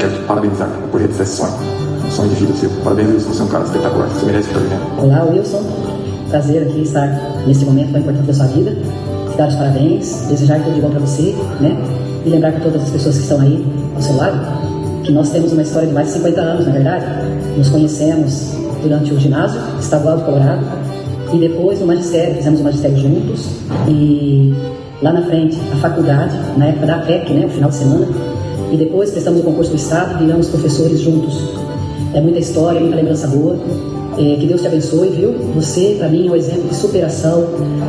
Quero te parabenizar por realizar esse sonho. Um sonho de vida seu. Parabéns, Wilson. Você é um cara espetacular. Você merece estar vivendo. Olá, Wilson. Prazer aqui estar nesse momento tão importante da sua vida. Te dar os parabéns, desejar tudo de bom para você, né? E lembrar para todas as pessoas que estão aí ao seu lado que nós temos uma história de mais de 50 anos, na verdade. Nos conhecemos durante o ginásio estadual do Colorado e depois no magistério, fizemos o magistério juntos e lá na frente a faculdade, na época da APEC, né? O final de semana. E depois prestamos o concurso do Estado e viramos professores juntos. É muita história, muita lembrança boa. Que Deus te abençoe, viu? Você, para mim, é um exemplo de superação,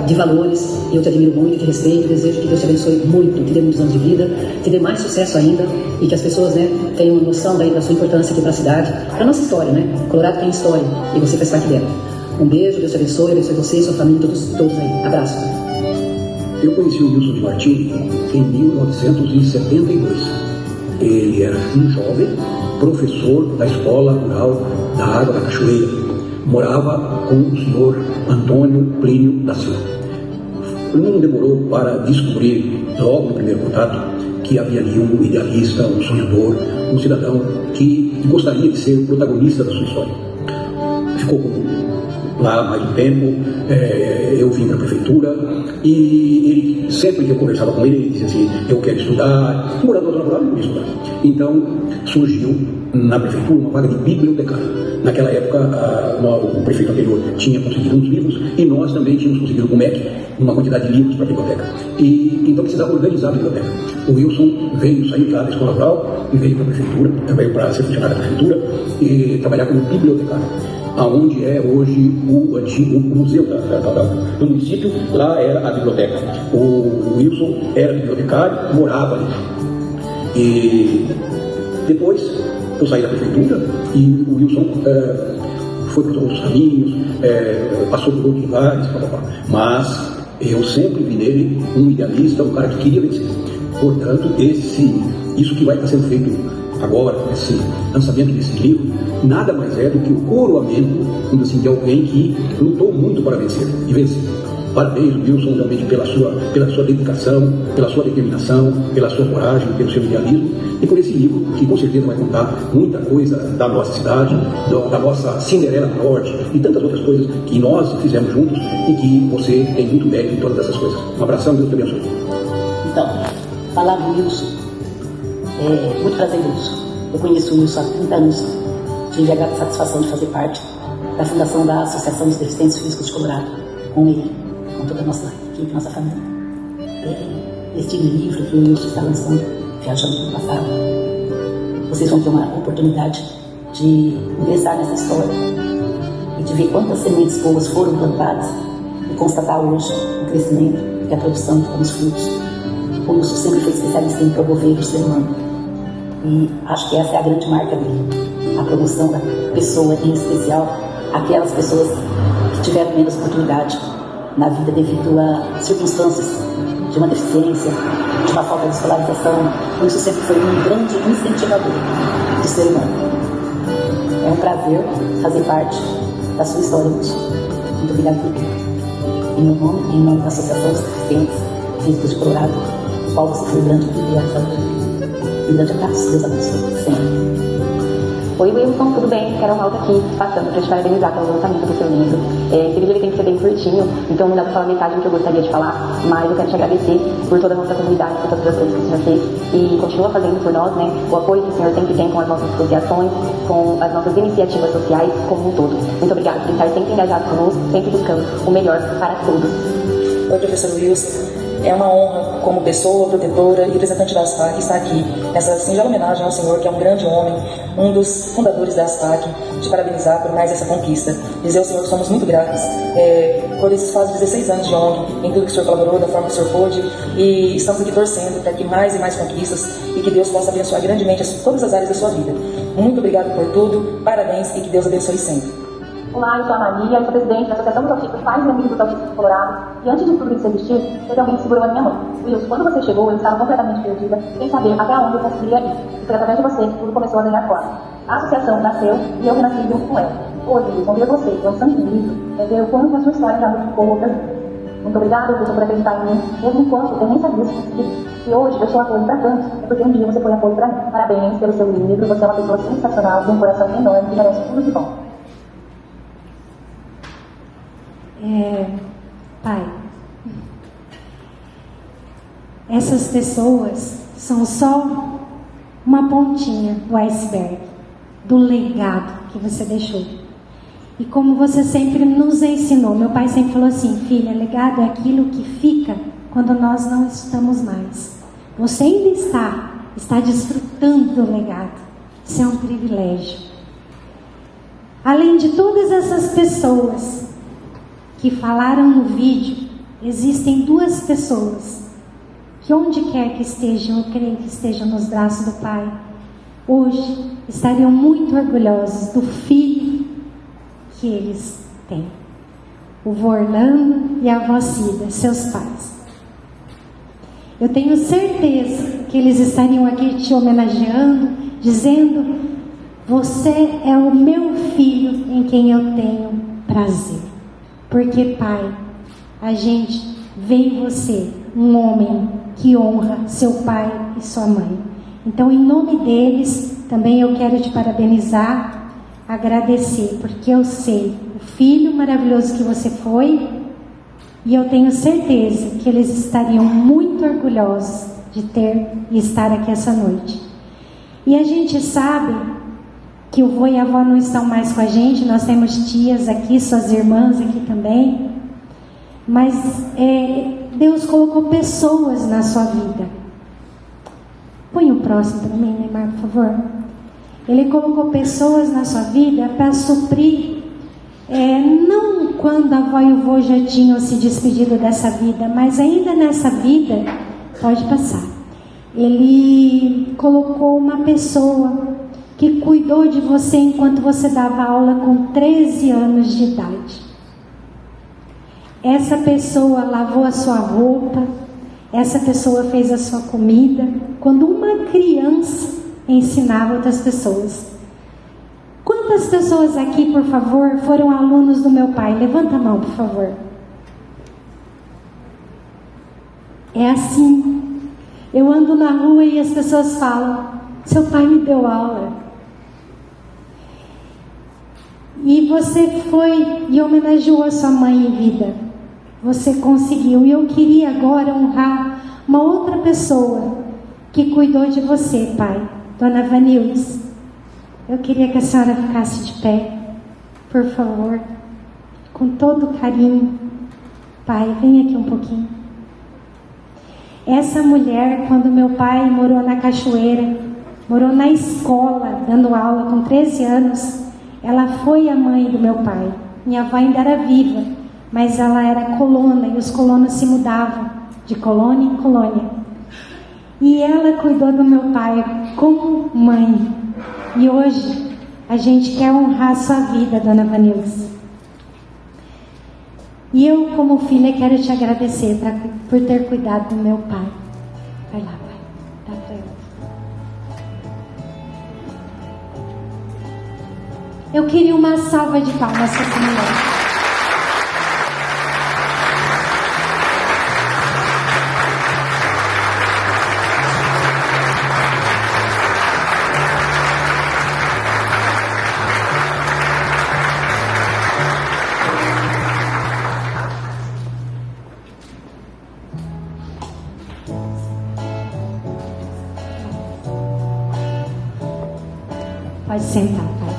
de valores. Eu te admiro muito, te respeito, desejo que Deus te abençoe muito, te dê muitos anos de vida, te dê mais sucesso ainda e que as pessoas, né, tenham noção daí da sua importância aqui para a cidade, para a nossa história, né? Colorado tem história e você faz parte dela. Um beijo, Deus te abençoe você, sua família, todos aí. Abraço. Eu conheci o Wilson de Martins em 1972. Ele era um jovem professor da Escola Rural da Água da Cachoeira. Morava com o senhor Antônio Plínio da Silva. Não demorou para descobrir, logo no primeiro contato, que havia ali um idealista, um sonhador, um cidadão que gostaria de ser o protagonista da sua história. Ficou lá mais um tempo, eu vim para a prefeitura e ele, sempre que eu conversava com ele, ele dizia assim: eu quero estudar, morador rural, eu queria estudar. Então surgiu na prefeitura uma vaga de bibliotecário. Naquela época o prefeito anterior tinha conseguido uns livros e nós também tínhamos conseguido com o MEC uma quantidade de livros para a biblioteca. E então precisava organizar a biblioteca. O Wilson veio sair lá da escola rural e veio para a prefeitura, veio para ser funcionário da prefeitura e trabalhar como bibliotecário, aonde é hoje o antigo museu do município. Lá era a biblioteca. O Wilson era bibliotecário, morava ali. E depois eu saí da prefeitura e o Wilson foi por todos os caminhos, passou por outros lugares, mas eu sempre vi nele um idealista, um cara que queria vencer. Portanto, isso que vai estar sendo feito agora, esse lançamento desse livro, nada mais é do que o coroamento de alguém que lutou muito para vencer e vencer. Parabéns, Wilson, realmente pela sua dedicação, pela sua determinação, pela sua coragem, pelo seu idealismo e por esse livro que com certeza vai contar muita coisa da nossa cidade, da nossa Cinderela do Norte e tantas outras coisas que nós fizemos juntos e que você tem muito mérito em todas essas coisas. Um abração, Deus te abençoe. Então, falar do Wilson é muito prazeroso. Eu conheço o Wilson há 30 anos, tive a grata satisfação de fazer parte da fundação da Associação dos Deficientes Físicos de Colorado, com ele, com toda a nossa equipe, nossa família. Este livro que o Wilson está lançando, viajando no passado, vocês vão ter uma oportunidade de ingressar nessa história e de ver quantas sementes boas foram plantadas e constatar hoje o crescimento e a produção dos frutos. O Wilson sempre foi especialista em promover o ser humano e acho que essa é a grande marca dele, a promoção da pessoa, em especial aquelas pessoas que tiveram menos oportunidade na vida devido a circunstâncias de uma deficiência, de uma falta de escolarização. Isso sempre foi um grande incentivador do ser humano. É um prazer fazer parte da sua história hoje. Muito obrigada por tudo. Em meu nome, em nome da Associação dos Deficientes Físicos de Colorado, qual você foi um grande privilegiado. Um grande abraço, Deus abençoe sempre. Oi, Wilson, tudo bem? Carol Malta aqui, passando para te parabenizar pelo lançamento do seu livro. Esse vídeo ele tem que ser bem curtinho, então não dá para falar metade do que eu gostaria de falar, mas eu quero te agradecer por toda a nossa comunidade, por todas as coisas que o senhor fez e continua fazendo por nós, né? O apoio que o senhor sempre tem com as nossas associações, com as nossas iniciativas sociais como um todo. Muito obrigada por estar sempre engajado conosco, sempre buscando o melhor para todos. Oi, professor Wilson. É uma honra, como pessoa, protetora e representante da ASFAC, estar aqui nessa singela homenagem ao senhor, que é um grande homem, um dos fundadores da ASFAC, te parabenizar por mais essa conquista. Dizer ao senhor que somos muito gratos por esses quase 16 anos de ONG, em tudo que o senhor colaborou, da forma que o senhor pôde, e estamos aqui torcendo para que mais e mais conquistas e que Deus possa abençoar grandemente todas as áreas da sua vida. Muito obrigado por tudo, parabéns e que Deus abençoe sempre. Olá, eu sou a Maria, eu sou presidente da Associação dos Autistas, pais e amigos dos autistas de Colorado. E antes de tudo isso existir, teve alguém que segurou a minha mão. Wilson, quando você chegou, eu estava completamente perdida, sem saber até onde eu conseguiria ir. E foi através de você que tudo começou a ganhar forma. A associação nasceu e eu renasci junto com ela. Hoje, Wilson, ver você lançando um livro, ver o quanto a sua história já modificou outras vidas. Muito obrigada, Wilson, por acreditar em mim, mesmo enquanto eu nem sabia se conseguiria. Se hoje eu sou apoio para tantos, é porque um dia você foi apoio para mim. Parabéns pelo seu livro, você é uma pessoa sensacional, tem um coração enorme que merece tudo de bom. Pai, essas pessoas são só uma pontinha do iceberg, do legado que você deixou. E como você sempre nos ensinou, meu pai sempre falou assim: filha, legado é aquilo que fica quando nós não estamos mais. Você ainda está desfrutando do legado. Isso é um privilégio. Além de todas essas pessoas que falaram no vídeo, existem 2 pessoas que onde quer que estejam, eu creio que estejam nos braços do Pai, hoje estariam muito orgulhosos do filho que eles têm. O vô Orlando e a avó Cida, seus pais. Eu tenho certeza que eles estariam aqui te homenageando, dizendo: você é o meu filho em quem eu tenho prazer. Porque, Pai, a gente vê em você um homem que honra seu pai e sua mãe. Então, em nome deles, também eu quero te parabenizar, agradecer, porque eu sei o filho maravilhoso que você foi, e eu tenho certeza que eles estariam muito orgulhosos de ter e estar aqui essa noite. E a gente sabe que o vô e a avó não estão mais com a gente, nós temos tias aqui, suas irmãs aqui também, mas Deus colocou pessoas na sua vida. Põe o próximo para mim, Neymar, por favor. Ele colocou pessoas na sua vida para suprir, não quando a avó e o vô já tinham se despedido dessa vida, mas ainda nessa vida, pode passar. Ele colocou uma pessoa que cuidou de você enquanto você dava aula com 13 anos de idade. Essa pessoa lavou a sua roupa, essa pessoa fez a sua comida, quando uma criança ensinava outras pessoas. Quantas pessoas aqui, por favor, foram alunos do meu pai? Levanta a mão, por favor. É assim. Eu ando na rua e as pessoas falam: seu pai me deu aula. E você foi e homenageou a sua mãe em vida. Você conseguiu. E eu queria agora honrar uma outra pessoa que cuidou de você, pai. Dona Vanildes, eu queria que a senhora ficasse de pé, por favor, com todo carinho. Pai, vem aqui um pouquinho. Essa mulher, quando meu pai morou na Cachoeira, morou na escola, dando aula com 13 anos, ela foi a mãe do meu pai. Minha avó ainda era viva, mas ela era colona e os colonos se mudavam de colônia em colônia. E ela cuidou do meu pai como mãe. E hoje a gente quer honrar a sua vida, Dona Vanildes. E eu, como filha, quero te agradecer por ter cuidado do meu pai. Vai lá, pai. Dá pra eu. Eu queria uma salva de palmas para essa mulher. Pode sentar, pai.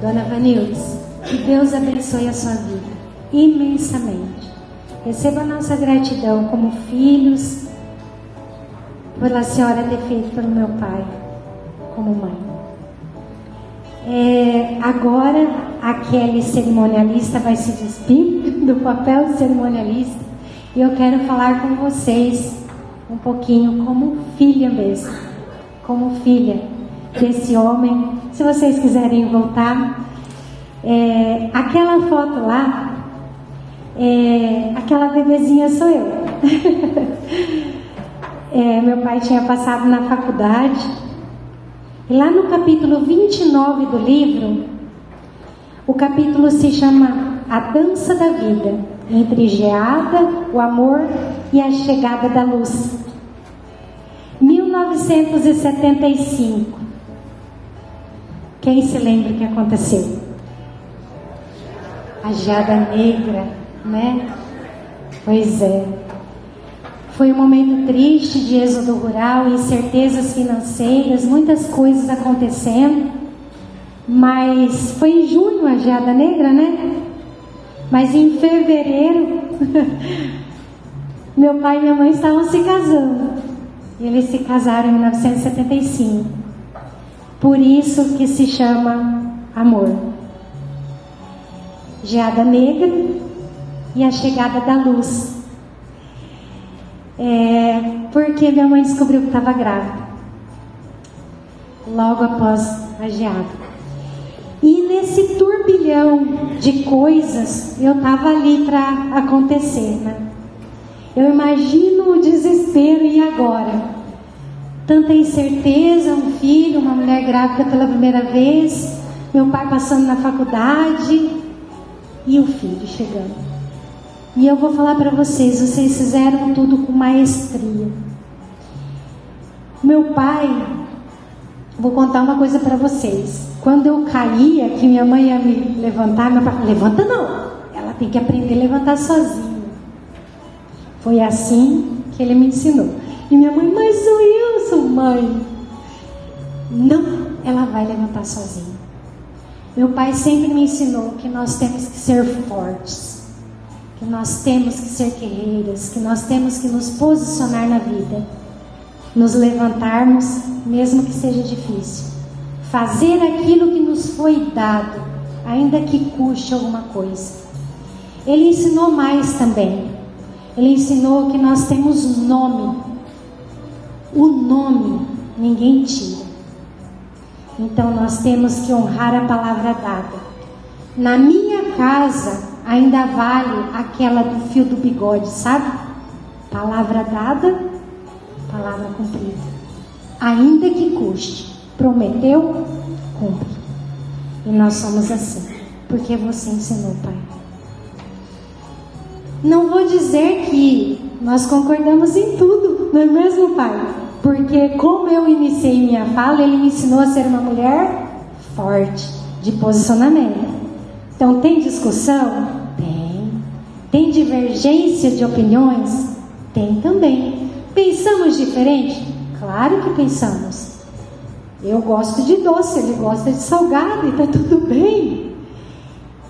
Dona Vanildes, que Deus abençoe a sua vida imensamente. Receba a nossa gratidão como filhos, pela senhora ter feito pelo meu pai, como mãe. Agora a Kelly, cerimonialista, vai se despir do papel de cerimonialista. E eu quero falar com vocês um pouquinho como filha mesmo. Como filha desse homem. Se vocês quiserem voltar, aquela foto lá, aquela bebezinha sou eu. Meu pai tinha passado na faculdade, e lá no capítulo 29 do livro, o capítulo se chama A Dança da Vida, entre geada, o amor e a chegada da luz. 1975. Quem se lembra o que aconteceu? A geada negra, né? Pois é. Foi um momento triste de êxodo rural, incertezas financeiras, muitas coisas acontecendo. Mas foi em junho a geada negra, né? Mas em fevereiro, meu pai e minha mãe estavam se casando. Eles se casaram em 1975. Por isso que se chama amor. Geada negra e a chegada da luz. Porque minha mãe descobriu que estava grávida logo após a geada. E nesse turbilhão de coisas, eu estava ali para acontecer, né? Eu imagino o desespero, e agora? Tanta incerteza, um filho, uma mulher grávida pela primeira vez, meu pai passando na faculdade e o filho chegando. E eu vou falar para vocês fizeram tudo com maestria. Meu pai, vou contar uma coisa para vocês. Quando eu caía, que minha mãe ia me levantar, meu pai falou: levanta não, ela tem que aprender a levantar sozinha. Foi assim que ele me ensinou. E minha mãe: mas eu sou mãe. Não, ela vai levantar sozinha. Meu pai sempre me ensinou que nós temos que ser fortes, que nós temos que ser guerreiras, que nós temos que nos posicionar na vida, nos levantarmos, mesmo que seja difícil, fazer aquilo que nos foi dado, ainda que custe alguma coisa. Ele ensinou mais também. Ele ensinou que nós temos nome. O nome ninguém tira. Então nós temos que honrar a palavra dada. Na minha casa ainda vale aquela do fio do bigode, sabe? Palavra dada, palavra cumprida. Ainda que custe. Prometeu, cumpre. E nós somos assim, porque você ensinou, Pai. Não vou dizer que nós concordamos em tudo, não é mesmo, Pai? Porque como eu iniciei minha fala, Ele me ensinou a ser uma mulher forte, de posicionamento. Então, tem discussão? Tem. Tem divergência de opiniões? Tem também. Pensamos diferente? Claro que pensamos. Eu gosto de doce, ele gosta de salgado, e tá tudo bem.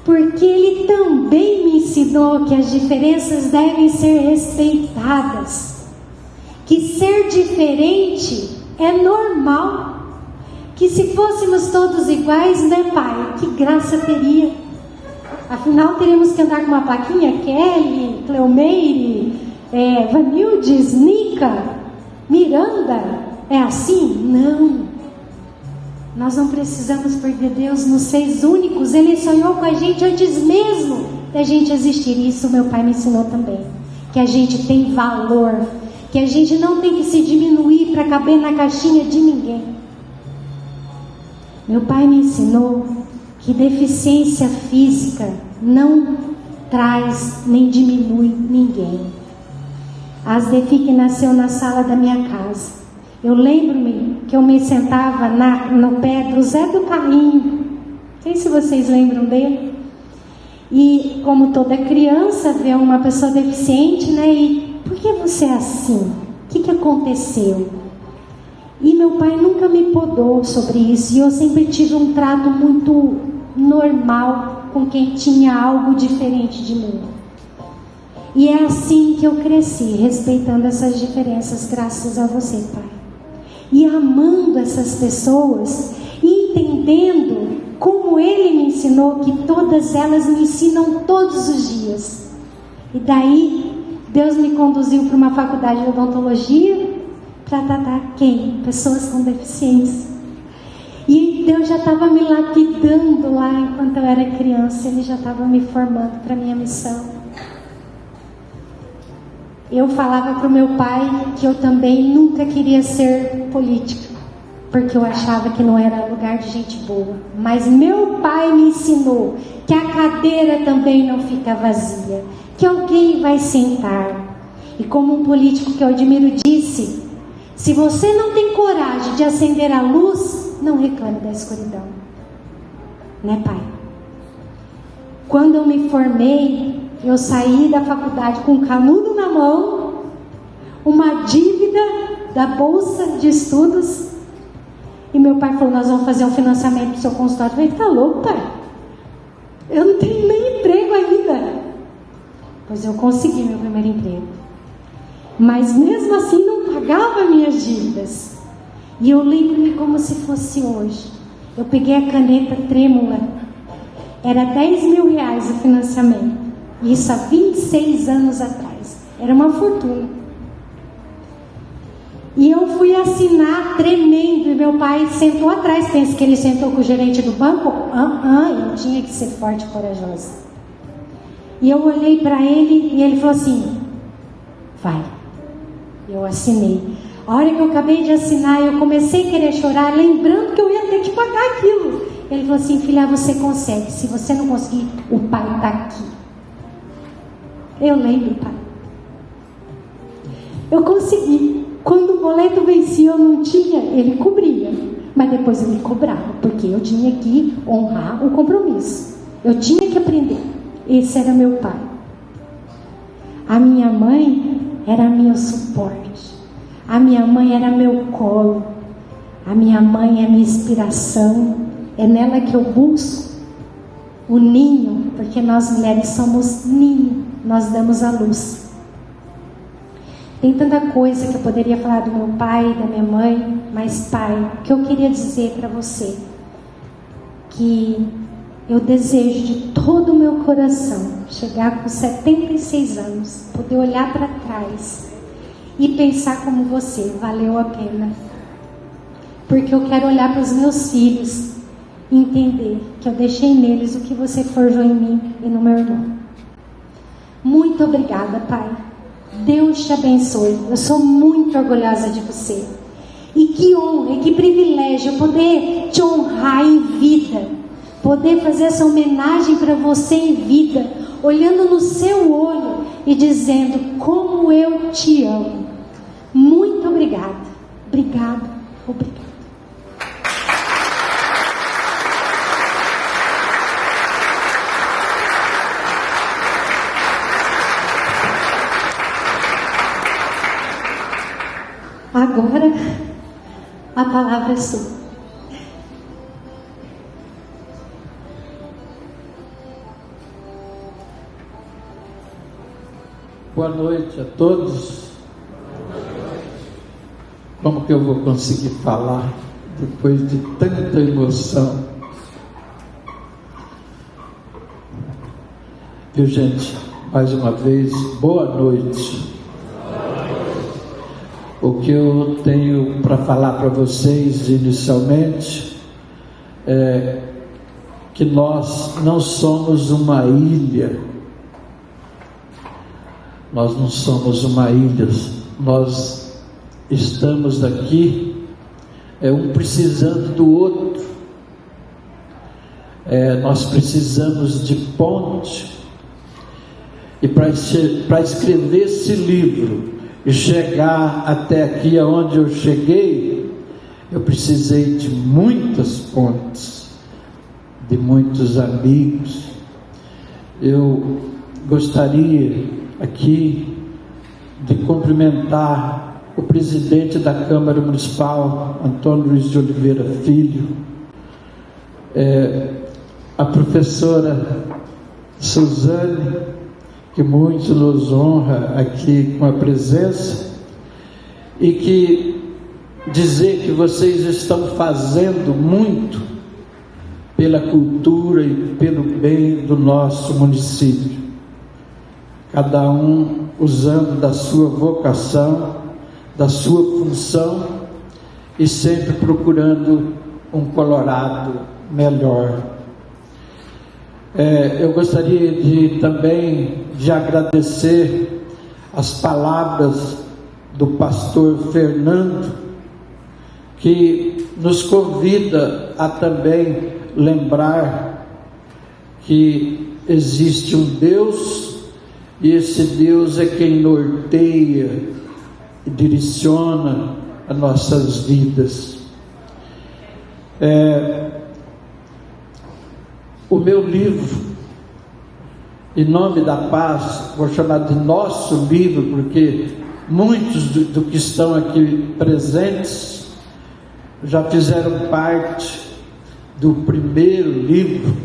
Porque ele também me ensinou que as diferenças devem ser respeitadas. Que ser diferente é normal. Que se fôssemos todos iguais, né, Pai? Que graça teria. Afinal, teríamos que andar com uma plaquinha: Kelly, Cleomeire, Vanildes, Nica, Miranda. É assim? Não. Nós não precisamos, porque Deus nos fez únicos. Ele sonhou com a gente antes mesmo da gente existir. Isso meu pai me ensinou também. Que a gente tem valor. Que a gente não tem que se diminuir para caber na caixinha de ninguém. Meu pai me ensinou que deficiência física não traz nem diminui ninguém. A Asdefi, que nasceu na sala da minha casa. Eu lembro-me que eu me sentava no pé do Zé do Carrinho. Não sei se vocês lembram dele. E como toda criança vê uma pessoa deficiente, né? E por que você é assim? O que aconteceu? E meu pai nunca me podou sobre isso. E eu sempre tive um trato muito normal com quem tinha algo diferente de mim. E é assim que eu cresci, respeitando essas diferenças, graças a você, Pai. E amando essas pessoas, e entendendo como Ele me ensinou, que todas elas me ensinam todos os dias. E daí, Deus me conduziu para uma faculdade de odontologia, para tratar quem? Pessoas com deficiência. E Deus já estava me lapidando lá enquanto eu era criança. Ele já estava me formando para a minha missão. Eu falava para o meu pai que eu também nunca queria ser política, porque eu achava que não era lugar de gente boa. Mas meu pai me ensinou que a cadeira também não fica vazia, que alguém vai sentar. E como um político que eu admiro disse: se você não tem coragem de acender a luz, não reclame da escuridão. Né, pai? Quando eu me formei, eu saí da faculdade com um canudo na mão, uma dívida da bolsa de estudos, e meu pai falou: nós vamos fazer um financiamento do seu consultório. Eu falei: tá louco, pai? Eu não tenho nem emprego ainda. Pois eu consegui meu primeiro emprego, mas mesmo assim não pagava minhas dívidas. E eu lembro-me como se fosse hoje. Eu peguei a caneta trêmula, era R$10.000 o financiamento, isso há 26 anos atrás, era uma fortuna. E eu fui assinar tremendo, e meu pai sentou atrás. Pensa que ele sentou com o gerente do banco? Eu tinha que ser forte e corajosa. E eu olhei para ele e ele falou assim: vai. Eu assinei. A hora que eu acabei de assinar, eu comecei a querer chorar, lembrando que eu ia ter que pagar aquilo. Ele falou assim: filha, você consegue. Se você não conseguir, o pai está aqui. Eu lembro, pai. Eu consegui. Quando o boleto vencia, eu não tinha, ele cobria. Mas depois eu me cobrava, porque eu tinha que honrar o compromisso. Eu tinha que aprender. Esse era meu pai. A minha mãe era meu suporte. A minha mãe era meu colo. A minha mãe é minha inspiração. É nela que eu busco o ninho, porque nós mulheres somos ninho. Nós damos a luz. Tem tanta coisa que eu poderia falar do meu pai, da minha mãe, mas pai, o que eu queria dizer para você, que eu desejo de todo o meu coração chegar com 76 anos, poder olhar para trás e pensar como você, valeu a pena. Porque eu quero olhar para os meus filhos e entender que eu deixei neles o que você forjou em mim e no meu irmão. Muito obrigada, pai. Deus te abençoe. Eu sou muito orgulhosa de você. E que honra e que privilégio poder te honrar em vida. Poder fazer essa homenagem para você em vida, olhando no seu olho e dizendo como eu te amo. Muito obrigada. Obrigada. Obrigada. Agora, a palavra é sua. Boa noite a todos. Como que eu vou conseguir falar depois de tanta emoção? Viu, gente? Mais uma vez, boa noite. O que eu tenho para falar para vocês inicialmente é que nós não somos uma ilha. Nós não somos uma ilha. Nós estamos aqui, um precisando do outro. Nós precisamos de ponte. E para escrever esse livro e chegar até aqui aonde eu cheguei, eu precisei de muitas pontes, de muitos amigos. Eu gostaria aqui de cumprimentar o presidente da Câmara Municipal, Antônio Luiz de Oliveira Filho, a professora Suzane, que muito nos honra aqui com a presença, e que dizer que vocês estão fazendo muito pela cultura e pelo bem do nosso município, cada um usando da sua vocação, da sua função e sempre procurando um Colorado melhor. Eu gostaria também de agradecer as palavras do pastor Fernando, que nos convida a também lembrar que existe um Deus e esse Deus é quem norteia e direciona as nossas vidas. O meu livro, Em Nome da Paz, vou chamar de nosso livro, porque muitos do que estão aqui presentes já fizeram parte do primeiro livro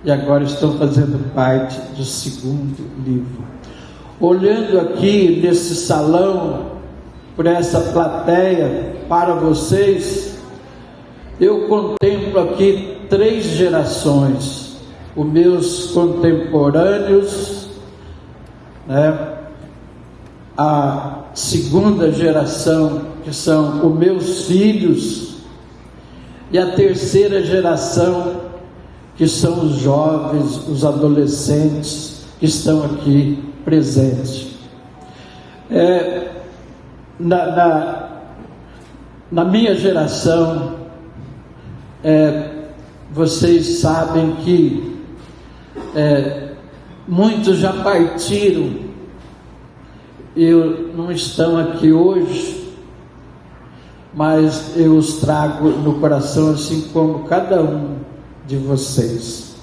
e agora estão fazendo parte do segundo livro. Olhando aqui nesse salão, por essa plateia, para vocês, eu contemplo aqui 3 gerações, os meus contemporâneos, né? A segunda geração, que são os meus filhos, e a terceira geração, que são os jovens, os adolescentes que estão aqui presentes. Na minha geração, vocês sabem que muitos já partiram e não estão aqui hoje, mas eu os trago no coração, assim como cada um de vocês.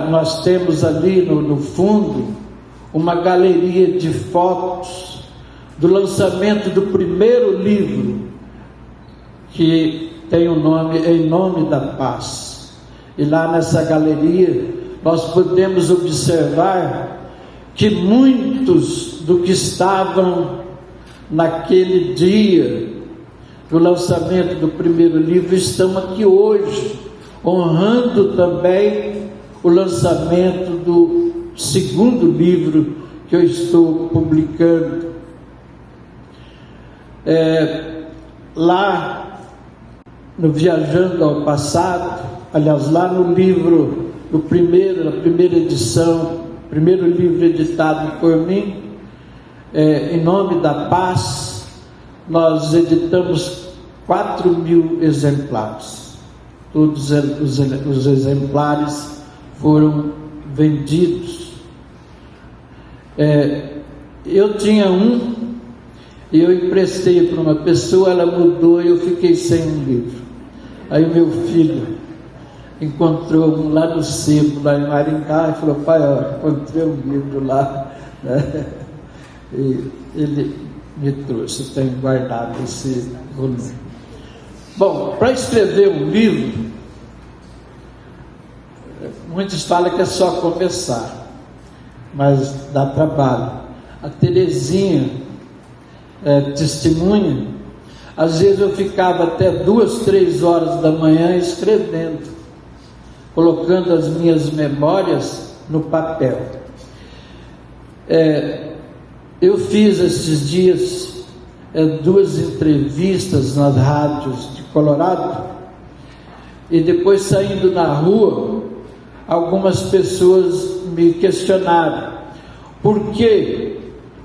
Nós temos ali no fundo uma galeria de fotos do lançamento do primeiro livro, que tem o nome Em Nome da Paz. E lá nessa galeria nós podemos observar que muitos do que estavam naquele dia do lançamento do primeiro livro estão aqui hoje, honrando também o lançamento do segundo livro que eu estou publicando. Lá no Viajando ao Passado, aliás, lá no livro, na primeira edição, primeiro livro editado por mim, Em Nome da Paz, nós editamos 4.000 exemplares. Todos os exemplares foram vendidos. Eu tinha um e eu emprestei para uma pessoa, ela mudou e eu fiquei sem um livro. Aí o meu filho encontrou um lá no sebo, lá em Maringá, e falou: pai, encontrei um livro lá, né? E ele me trouxe, tenho guardado esse volume. Bom, para escrever um livro, muitos falam que é só começar, mas dá trabalho. A Terezinha testemunha, às vezes eu ficava até 2, 3 horas da manhã escrevendo, colocando as minhas memórias no papel. Eu fiz esses dias 2 entrevistas nas rádios de Colorado, e depois, saindo na rua, algumas pessoas me questionaram por que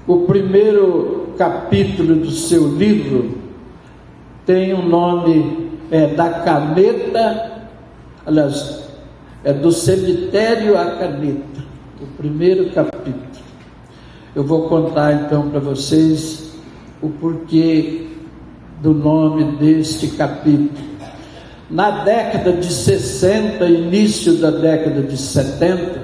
o primeiro capítulo do seu livro tem o nome da caneta, aliás, do cemitério à caneta, o primeiro capítulo. Eu vou contar então para vocês o porquê do nome deste capítulo. Na década de 60, início da década de 70,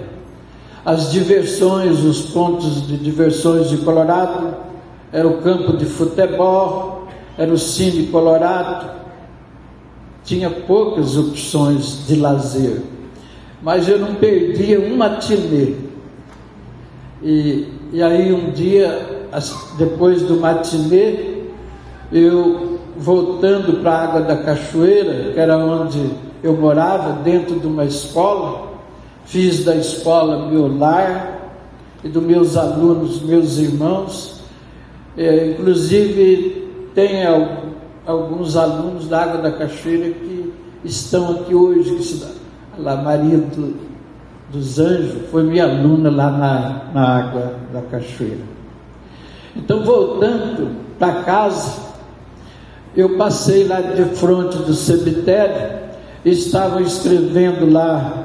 as diversões, os pontos de diversões de Colorado, era o campo de futebol, era o Cine Colorado, tinha poucas opções de lazer, mas eu não perdia um matinê. E aí um dia, depois do matinê, eu voltando para a Água da Cachoeira, que era onde eu morava, dentro de uma escola, fiz da escola meu lar, e dos meus alunos, meus irmãos, inclusive tem alguns alunos da Água da Cachoeira que estão aqui hoje, a Maria dos Anjos foi minha aluna lá na Água da Cachoeira. Então, voltando para casa, eu passei lá de frente do cemitério, estavam escrevendo lá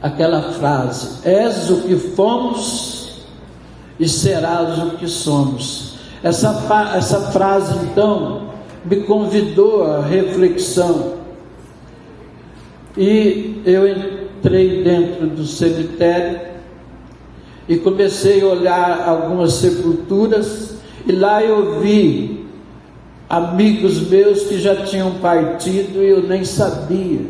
aquela frase: és o que fomos e serás o que somos. Essa frase, então, me convidou à reflexão, e eu entrei dentro do cemitério e comecei a olhar algumas sepulturas, e lá eu vi amigos meus que já tinham partido e eu nem sabia,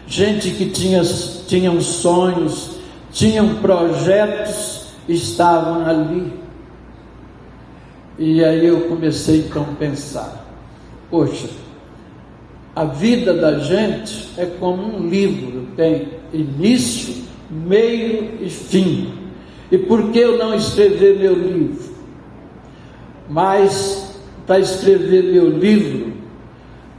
gente que tinham sonhos, tinham projetos, estavam ali. E aí eu comecei então a pensar: poxa, a vida da gente é como um livro, tem início, meio e fim. E por que eu não escrever meu livro? Mas para escrever meu livro,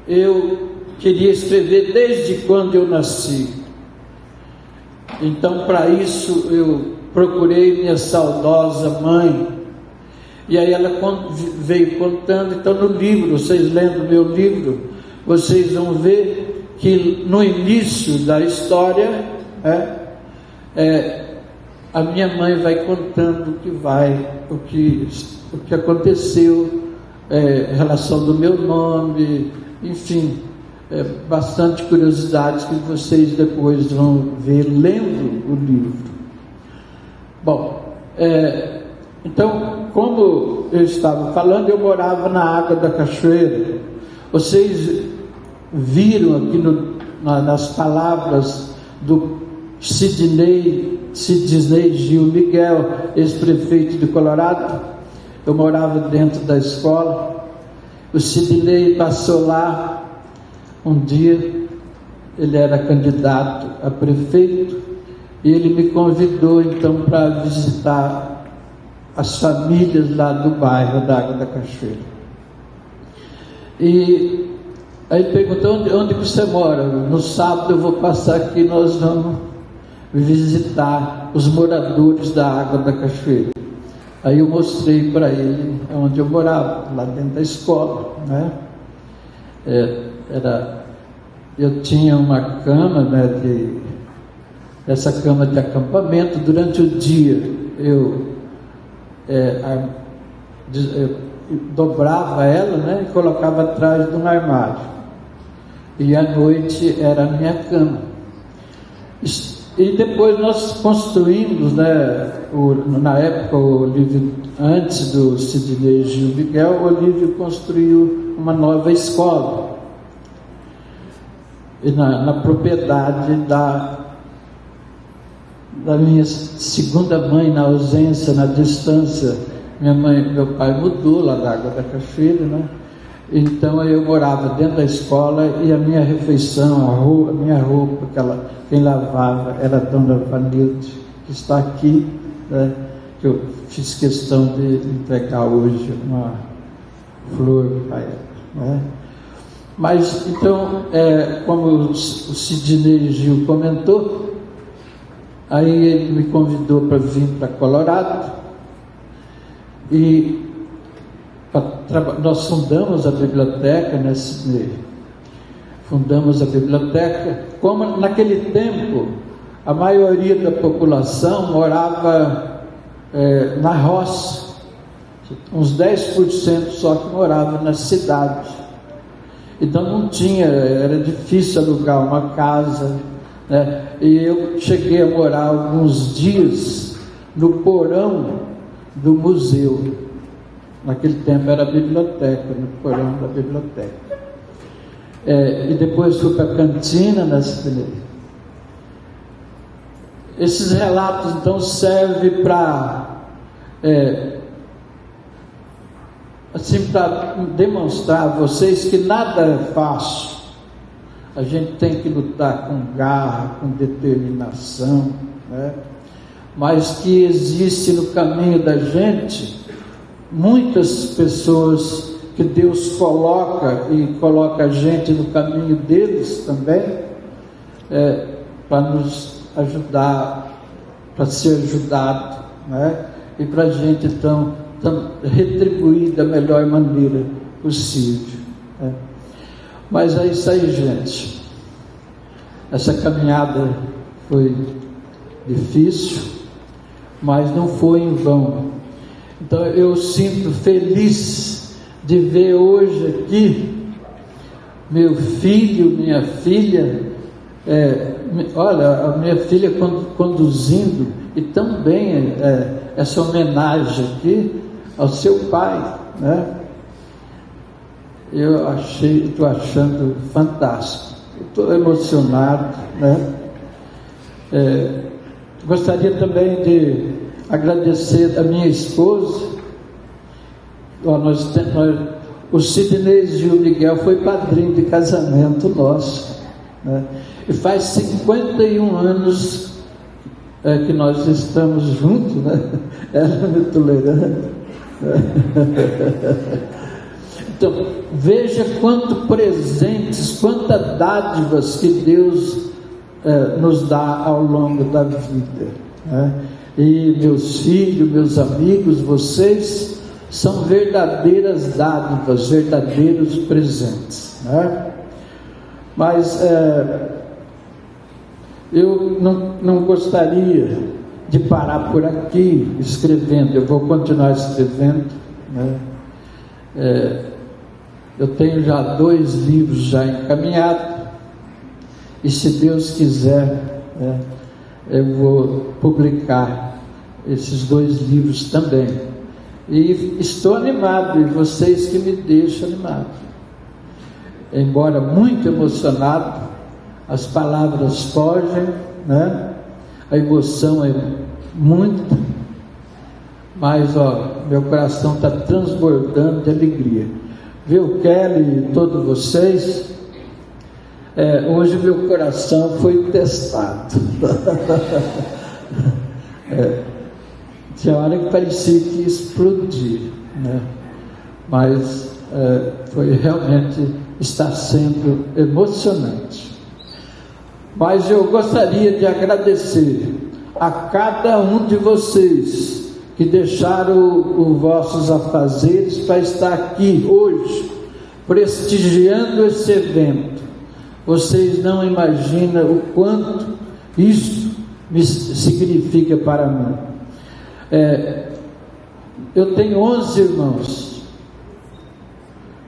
eu queria escrever desde quando eu nasci. Então, para isso, eu procurei minha saudosa mãe, e aí ela veio contando. Então, no livro, vocês lendo meu livro, vocês vão ver que no início da história, a minha mãe vai contando o que aconteceu, em relação do meu nome, enfim, bastante curiosidades que vocês depois vão ver lendo o livro. Bom, então, como eu estava falando, eu morava na Água da Cachoeira. Vocês viram aqui nas palavras do Sidney Gil Miguel, ex-prefeito de Colorado. Eu morava dentro da escola. O Sidney passou lá um dia, ele era candidato a prefeito, e ele me convidou então para visitar as famílias lá do bairro da Água da Cachoeira. E aí perguntou: onde você mora? No sábado eu vou passar aqui, nós vamos visitar os moradores da Água da Cachoeira. Aí eu mostrei para ele onde eu morava, lá dentro da escola, né? Eu tinha uma cama, né, essa cama de acampamento. Durante o dia eu dobrava ela, né, e colocava atrás de um armário, e à noite era a minha cama. E depois nós construímos, né, na época, o Olívio, antes do Sidney Gil Miguel, o Olívio construiu uma nova escola, e na propriedade da minha segunda mãe, na ausência, na distância. Meu pai mudou lá da Água da Cachoeira, né? Então eu morava dentro da escola, e a minha refeição, a minha roupa, quem lavava era a dona Vanilde, que está aqui, né? Que eu fiz questão de entregar hoje uma flor para ela, né? Mas então, como o Sidney Gil comentou, aí ele me convidou para vir para Colorado, e nós fundamos a biblioteca, né, Sidney? Fundamos a biblioteca. Como naquele tempo a maioria da população morava na roça, uns 10% só que morava nas cidades. Então não tinha, era difícil alugar uma casa, né? E eu cheguei a morar alguns dias no porão do museu. Naquele tempo era a biblioteca, no porão da biblioteca. E depois fui para a cantina na cidade. Esses relatos então servem para para demonstrar a vocês que nada é fácil. A gente tem que lutar com garra, com determinação, né? Mas que existe no caminho da gente muitas pessoas que Deus coloca, e coloca a gente no caminho deles também, para nos ajudar, para ser ajudado, né? E para a gente então retribuir da melhor maneira possível, né? Mas é isso aí, gente. Essa caminhada foi difícil, mas não foi em vão. Então eu sinto feliz de ver hoje aqui meu filho, minha filha, olha, a minha filha conduzindo, e também essa homenagem aqui ao seu pai, né? Eu estou achando fantástico, estou emocionado, né? Gostaria também de agradecer a minha esposa. O Sidney e o Miguel foi padrinho de casamento nosso, né? E faz 51 anos que nós estamos juntos, né? Ela é muito tolerante. Então, veja quantos presentes, quantas dádivas que Deus nos dá ao longo da vida, né? E meus filhos, meus amigos, vocês são verdadeiras dádivas, verdadeiros presentes, né? Mas eu não gostaria de parar por aqui escrevendo. Eu vou continuar escrevendo, né? Eu tenho já 2 livros já encaminhados, e se Deus quiser, né, eu vou publicar esses 2 livros também. E estou animado, e vocês que me deixam animado. Embora muito emocionado, as palavras fogem, né? A emoção é muita, mas meu coração está transbordando de alegria. Viu, Kelly e todos vocês? Hoje meu coração foi testado. Tinha hora que parecia que ia explodir, né? Mas está sendo emocionante. Mas eu gostaria de agradecer a cada um de vocês que deixaram os vossos afazeres para estar aqui hoje, prestigiando esse evento. Vocês não imaginam o quanto isso me significa para mim. Eu tenho 11 irmãos.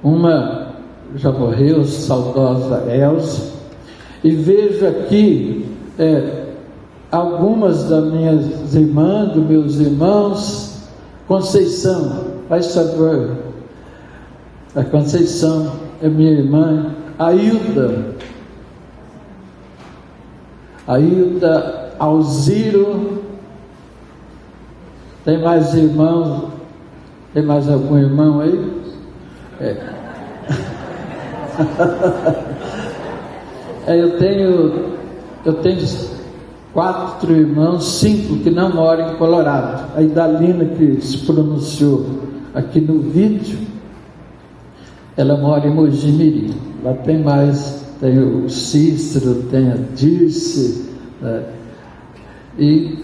Uma já morreu, saudosa Elza, e vejo aqui algumas das minhas irmãs, dos meus irmãos. Conceição, faz favor. A Conceição é minha irmã. Ailda, Alziro. Tem mais irmãos? Tem mais algum irmão aí? Eu tenho 4 irmãos, 5 que não moram em Colorado. A Idalina, que se pronunciou aqui no vídeo, ela mora em Mogi Mirim. Lá tem mais, tem o Cícero, tem a Dirce, né? E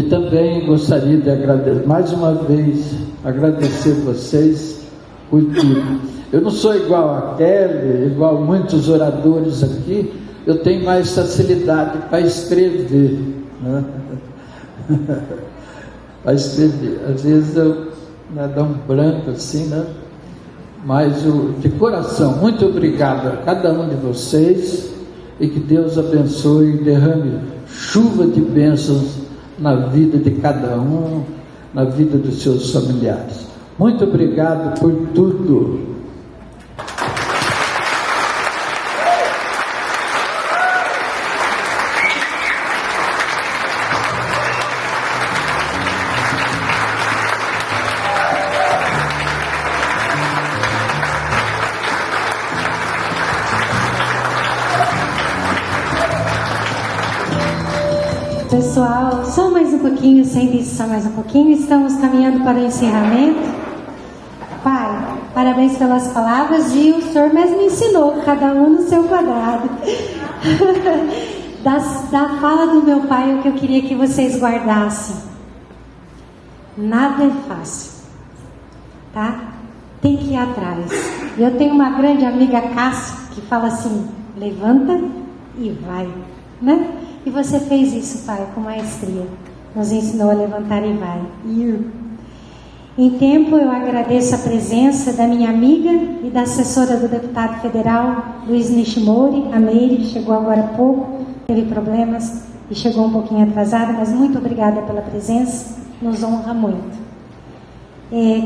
também gostaria de agradecer, mais uma vez, agradecer vocês por tudo. Eu não sou igual a Kelly, igual muitos oradores aqui. Eu tenho mais facilidade para escrever, né? Para escrever. Às vezes eu dou um branco assim, né? Mas de coração, muito obrigado a cada um de vocês, e que Deus abençoe e derrame chuva de bênçãos na vida de cada um, na vida dos seus familiares. Muito obrigado por tudo. Pessoal, só mais um pouquinho, sente só mais um pouquinho, estamos caminhando para o encerramento. Pai, parabéns pelas palavras, e o Senhor mesmo me ensinou, cada um no seu quadrado. Da fala do meu pai, o que eu queria que vocês guardassem: nada é fácil, tá? Tem que ir atrás. Eu tenho uma grande amiga, Cássia, que fala assim: levanta e vai, né? E você fez isso, Pai, com maestria. Nos ensinou a levantar e vai. Ir. Em tempo, eu agradeço a presença da minha amiga e da assessora do deputado federal, Luiz Nishimori, a Meire, chegou agora há pouco, teve problemas e chegou um pouquinho atrasada, mas muito obrigada pela presença, nos honra muito.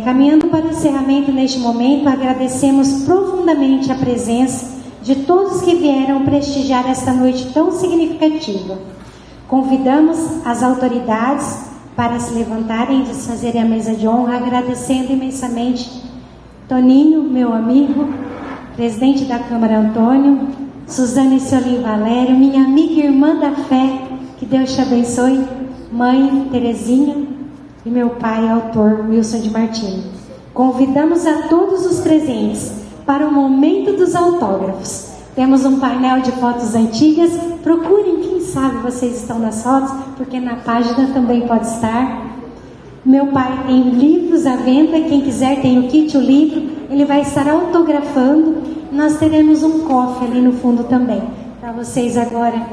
Caminhando para o encerramento neste momento, agradecemos profundamente a presença de todos que vieram prestigiar esta noite tão significativa. Convidamos as autoridades para se levantarem e desfazerem a mesa de honra, agradecendo imensamente Toninho, meu amigo, presidente da Câmara Antônio, Suzane Solim Valério, minha amiga e irmã da fé, que Deus te abençoe, mãe Terezinha, e meu pai, autor Wilson de Martino. Convidamos a todos os presentes para o momento dos autógrafos. Temos um painel de fotos antigas, procurem, quem sabe vocês estão nas fotos, porque na página também pode estar. Meu pai tem livros à venda, quem quiser tem o kit, o livro, ele vai estar autografando. Nós teremos um cofre ali no fundo também, para vocês agora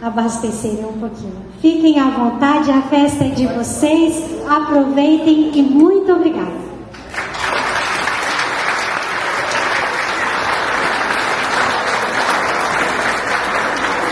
abastecerem um pouquinho. Fiquem à vontade, a festa é de vocês, aproveitem e muito obrigada.